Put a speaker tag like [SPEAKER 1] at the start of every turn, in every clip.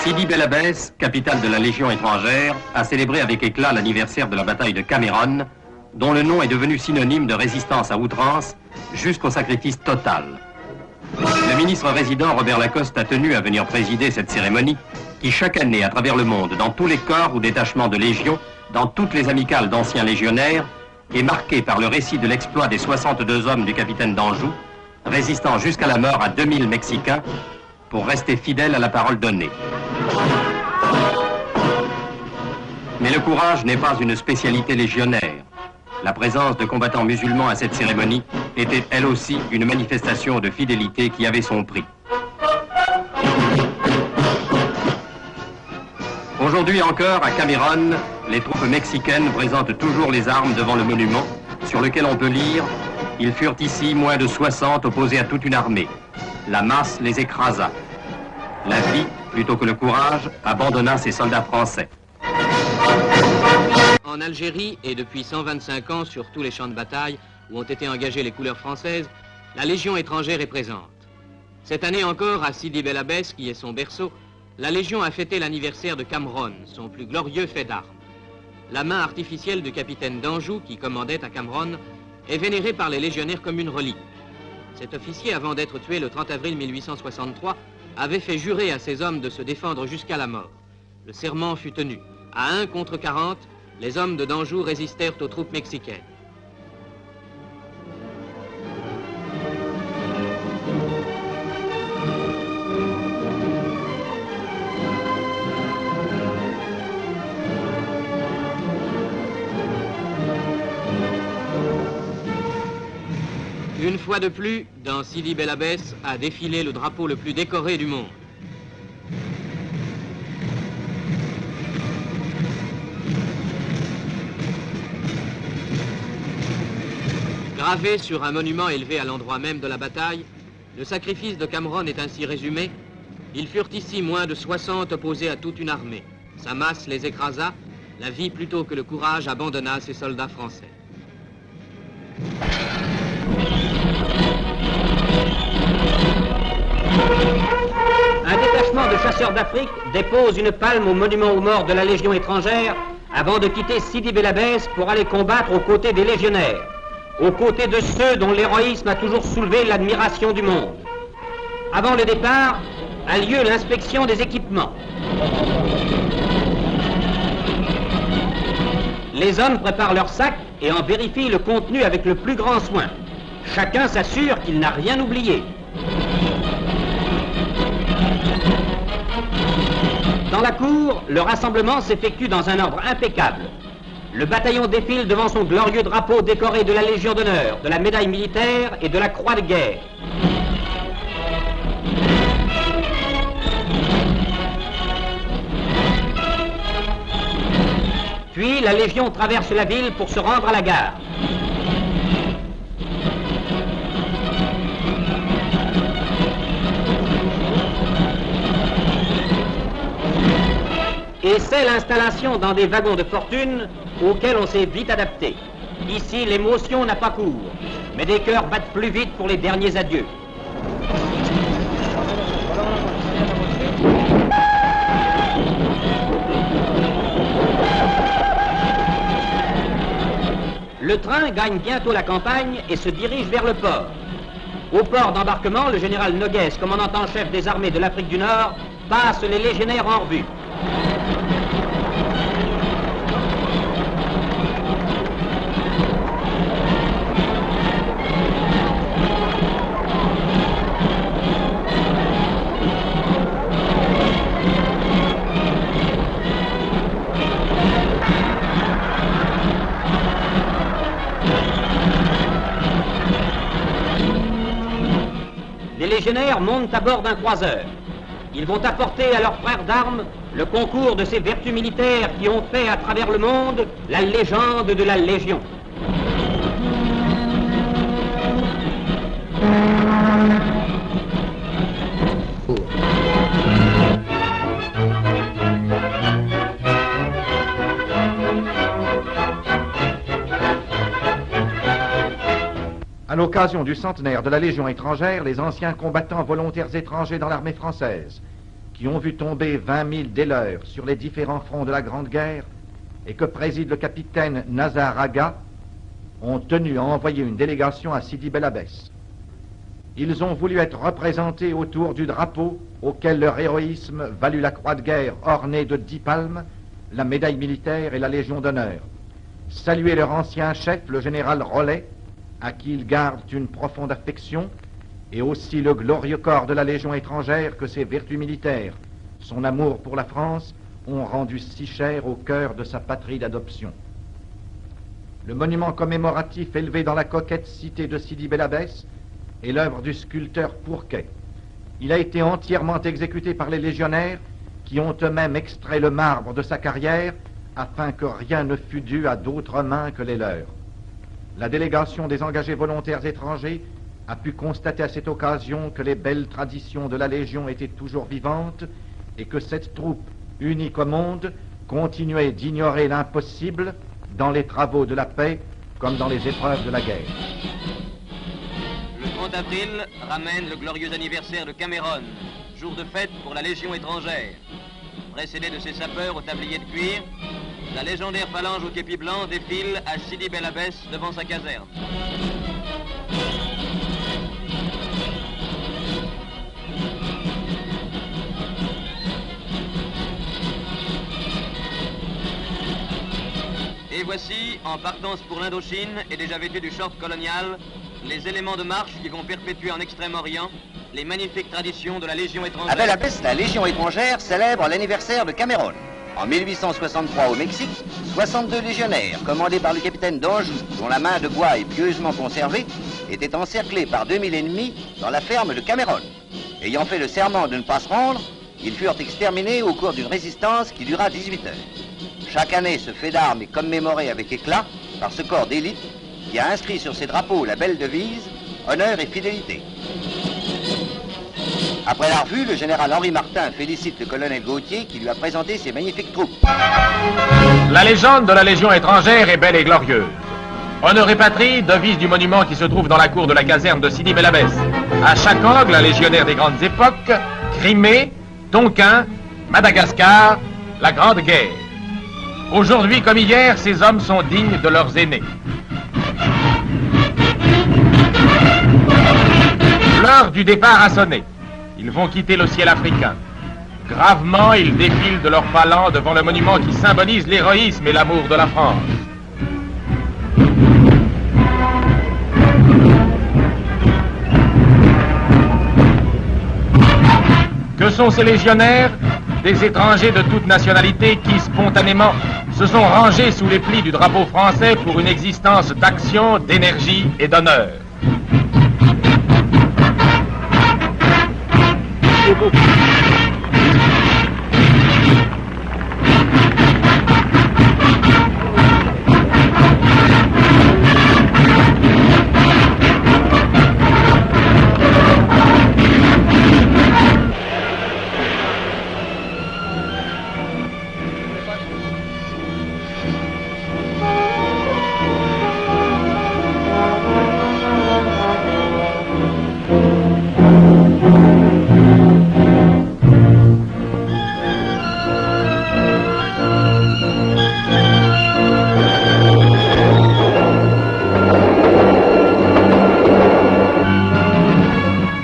[SPEAKER 1] Sidi Bel Abbès, capitale de la Légion étrangère, a célébré avec éclat l'anniversaire de la bataille de Cameron, dont le nom est devenu synonyme de résistance à outrance jusqu'au sacrifice total. Le ministre résident Robert Lacoste a tenu à venir présider cette cérémonie qui, chaque année, à travers le monde, dans tous les corps ou détachements de Légion, dans toutes les amicales d'anciens légionnaires, est marquée par le récit de l'exploit des 62 hommes du capitaine d'Anjou, résistant jusqu'à la mort à 2000 Mexicains pour rester fidèles à la parole donnée. Mais le courage n'est pas une spécialité légionnaire. La présence de combattants musulmans à cette cérémonie était elle aussi une manifestation de fidélité qui avait son prix. Aujourd'hui encore, à Cameron, les troupes mexicaines présentent toujours les armes devant le monument, sur lequel on peut lire « Ils furent ici moins de 60 opposés à toute une armée. La masse les écrasa. La vie, plutôt que le courage, abandonna ses soldats français. »
[SPEAKER 2] En Algérie et depuis 125 ans sur tous les champs de bataille où ont été engagées les couleurs françaises, la Légion étrangère est présente. Cette année encore, à Sidi Bel Abbès, qui est son berceau, la Légion a fêté l'anniversaire de Cameron, son plus glorieux fait d'armes. La main artificielle du capitaine d'Anjou, qui commandait à Cameron, est vénérée par les légionnaires comme une relique. Cet officier, avant d'être tué le 30 avril 1863, avait fait jurer à ses hommes de se défendre jusqu'à la mort. Le serment fut tenu. À 1 contre 40, les hommes de d'Anjou résistèrent aux troupes mexicaines. Une fois de plus, dans Sidi Bel Abbès a défilé le drapeau le plus décoré du monde. Gravé sur un monument élevé à l'endroit même de la bataille, le sacrifice de Cameron est ainsi résumé. Ils furent ici moins de 60 opposés à toute une armée. Sa masse les écrasa, la vie plutôt que le courage abandonna ses soldats français. Un détachement de chasseurs d'Afrique dépose une palme au monument aux morts de la Légion étrangère avant de quitter Sidi Bel Abbès pour aller combattre aux côtés des légionnaires, aux côtés de ceux dont l'héroïsme a toujours soulevé l'admiration du monde. Avant le départ, a lieu l'inspection des équipements. Les hommes préparent leurs sacs et en vérifient le contenu avec le plus grand soin. Chacun s'assure qu'il n'a rien oublié. Dans la cour, le rassemblement s'effectue dans un ordre impeccable. Le bataillon défile devant son glorieux drapeau décoré de la Légion d'honneur, de la médaille militaire et de la croix de guerre. Puis la Légion traverse la ville pour se rendre à la gare. Et c'est l'installation dans des wagons de fortune auxquels on s'est vite adapté. Ici, l'émotion n'a pas cours, mais des cœurs battent plus vite pour les derniers adieux. Le train gagne bientôt la campagne et se dirige vers le port. Au port d'embarquement, le général Noguès, commandant en chef des armées de l'Afrique du Nord, passe les légionnaires en revue. Les légionnaires montent à bord d'un croiseur. Ils vont apporter à leurs frères d'armes le concours de ces vertus militaires qui ont fait à travers le monde la légende de la Légion.
[SPEAKER 3] À l'occasion du centenaire de la Légion étrangère, les anciens combattants volontaires étrangers dans l'armée française, qui ont vu tomber 20 000 des leurs sur les différents fronts de la Grande Guerre et que préside le capitaine Nazar Aga, ont tenu à envoyer une délégation à Sidi Bel Abbès. Ils ont voulu être représentés autour du drapeau auquel leur héroïsme valut la croix de guerre ornée de 10 palmes, la médaille militaire et la Légion d'honneur. Saluer leur ancien chef, le général Rollet, à qui ils gardent une profonde affection, et aussi le glorieux corps de la Légion étrangère que ses vertus militaires, son amour pour la France, ont rendu si cher au cœur de sa patrie d'adoption. Le monument commémoratif élevé dans la coquette cité de Sidi Bel Abbès est l'œuvre du sculpteur Pourquet. Il a été entièrement exécuté par les légionnaires qui ont eux-mêmes extrait le marbre de sa carrière afin que rien ne fût dû à d'autres mains que les leurs. La délégation des engagés volontaires étrangers a pu constater à cette occasion que les belles traditions de la Légion étaient toujours vivantes et que cette troupe, unique au monde, continuait d'ignorer l'impossible dans les travaux de la paix comme dans les épreuves de la guerre.
[SPEAKER 2] Le 30 avril ramène le glorieux anniversaire de Cameron, jour de fête pour la Légion étrangère. Précédé de ses sapeurs au tablier de cuir, la légendaire phalange au képi blanc défile à Sidi Bel Abbès devant sa caserne. Et voici, en partance pour l'Indochine et déjà vêtus du short colonial, les éléments de marche qui vont perpétuer en Extrême-Orient les magnifiques traditions de la Légion étrangère.
[SPEAKER 4] À Bel Abbès, la Légion étrangère célèbre l'anniversaire de Cameron. En 1863 au Mexique, 62 légionnaires, commandés par le capitaine d'Anjou, dont la main de bois est pieusement conservée, étaient encerclés par 2000 ennemis dans la ferme de Cameron. Ayant fait le serment de ne pas se rendre, ils furent exterminés au cours d'une résistance qui dura 18 heures. Chaque année, ce fait d'armes est commémoré avec éclat par ce corps d'élite qui a inscrit sur ses drapeaux la belle devise « Honneur et fidélité ». Après la revue, le général Henri Martin félicite le colonel Gauthier qui lui a présenté ses magnifiques troupes.
[SPEAKER 5] La légende de la Légion étrangère est belle et glorieuse. Honneur et patrie, devise du monument qui se trouve dans la cour de la caserne de Sidi Bel Abbès. À chaque angle, un légionnaire des grandes époques, Crimée, Tonquin, Madagascar, la Grande Guerre. Aujourd'hui comme hier, ces hommes sont dignes de leurs aînés. L'heure du départ a sonné. Ils vont quitter le ciel africain. Gravement, ils défilent de leurs palans devant le monument qui symbolise l'héroïsme et l'amour de la France. Que sont ces légionnaires? Des étrangers de toute nationalité qui, spontanément, se sont rangés sous les plis du drapeau français pour une existence d'action, d'énergie et d'honneur.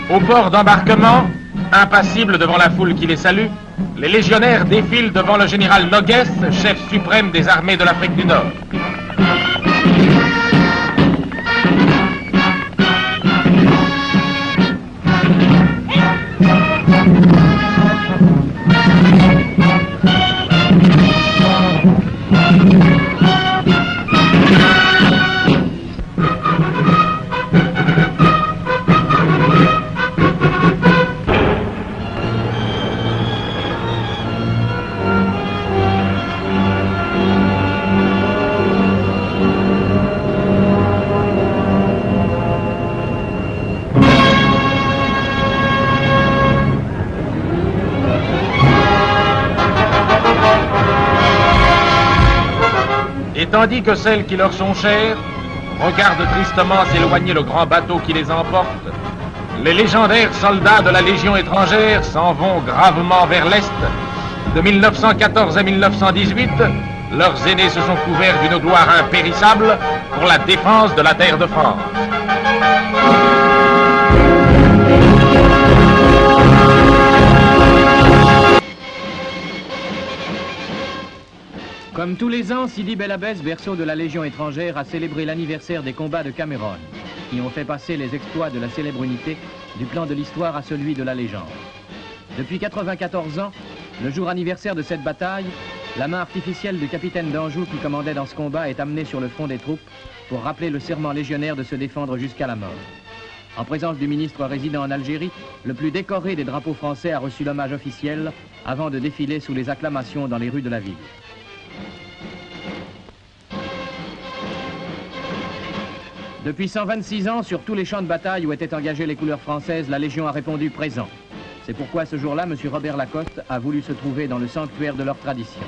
[SPEAKER 5] Au port d'embarquement, impassibles devant la foule qui les salue, les légionnaires défilent devant le général Noguès, chef suprême des armées de l'Afrique du Nord. Et tandis que celles qui leur sont chères regardent tristement s'éloigner le grand bateau qui les emporte, les légendaires soldats de la Légion étrangère s'en vont gravement vers l'Est. De 1914 à 1918, leurs aînés se sont couverts d'une gloire impérissable pour la défense de la terre de France.
[SPEAKER 2] Comme tous les ans, Sidi Bel Abbès, berceau de la Légion étrangère, a célébré l'anniversaire des combats de Cameroun, qui ont fait passer les exploits de la célèbre unité du plan de l'histoire à celui de la légende. Depuis 94 ans, le jour anniversaire de cette bataille, la main artificielle du capitaine d'Anjou qui commandait dans ce combat est amenée sur le front des troupes pour rappeler le serment légionnaire de se défendre jusqu'à la mort. En présence du ministre résident en Algérie, le plus décoré des drapeaux français a reçu l'hommage officiel avant de défiler sous les acclamations dans les rues de la ville. Depuis 126 ans, sur tous les champs de bataille où étaient engagées les couleurs françaises, la Légion a répondu présent. C'est pourquoi ce jour-là, M. Robert Lacoste a voulu se trouver dans le sanctuaire de leur tradition.